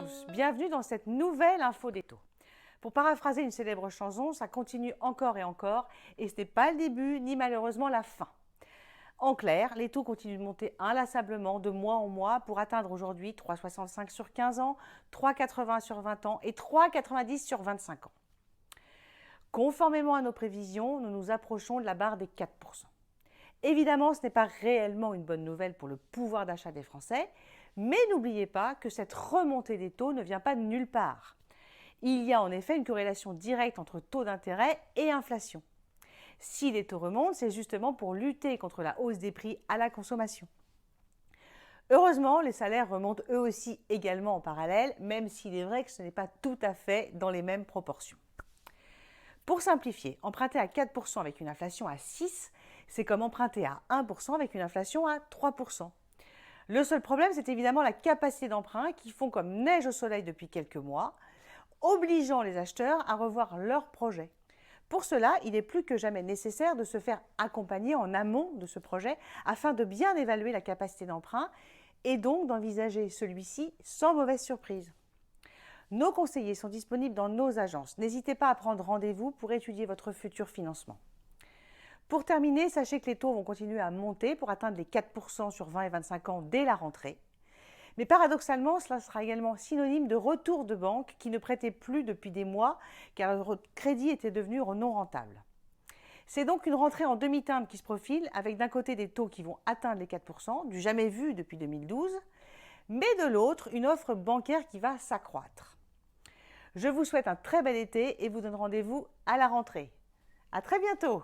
tous, bienvenue dans cette nouvelle info des taux. Pour paraphraser une célèbre chanson, ça continue encore et ce n'est pas le début ni malheureusement la fin. En clair, les taux continuent de monter inlassablement de mois en mois pour atteindre aujourd'hui 3,65 sur 15 ans, 3,80 sur 20 ans et 3,90 sur 25 ans. Conformément à nos prévisions, nous nous approchons de la barre des 4%. Évidemment, ce n'est pas réellement une bonne nouvelle pour le pouvoir d'achat des Français, mais n'oubliez pas que cette remontée des taux ne vient pas de nulle part. Il y a en effet une corrélation directe entre taux d'intérêt et inflation. Si les taux remontent, c'est justement pour lutter contre la hausse des prix à la consommation. Heureusement, les salaires remontent eux aussi également en parallèle, même s'il est vrai que ce n'est pas tout à fait dans les mêmes proportions. Pour simplifier, emprunter à 4% avec une inflation à 6%, c'est comme emprunter à 1% avec une inflation à 3%. Le seul problème, c'est évidemment la capacité d'emprunt qui fond comme neige au soleil depuis quelques mois, obligeant les acheteurs à revoir leurs projets. Pour cela, il est plus que jamais nécessaire de se faire accompagner en amont de ce projet afin de bien évaluer la capacité d'emprunt et donc d'envisager celui-ci sans mauvaise surprise. Nos conseillers sont disponibles dans nos agences. N'hésitez pas à prendre rendez-vous pour étudier votre futur financement. Pour terminer, sachez que les taux vont continuer à monter pour atteindre les 4% sur 20 et 25 ans dès la rentrée. Mais paradoxalement, cela sera également synonyme de retour de banques qui ne prêtaient plus depuis des mois car leur crédit était devenu non rentable. C'est donc une rentrée en demi-teinte qui se profile avec d'un côté des taux qui vont atteindre les 4%, du jamais vu depuis 2012, mais de l'autre, une offre bancaire qui va s'accroître. Je vous souhaite un très bel été et vous donne rendez-vous à la rentrée. À très bientôt!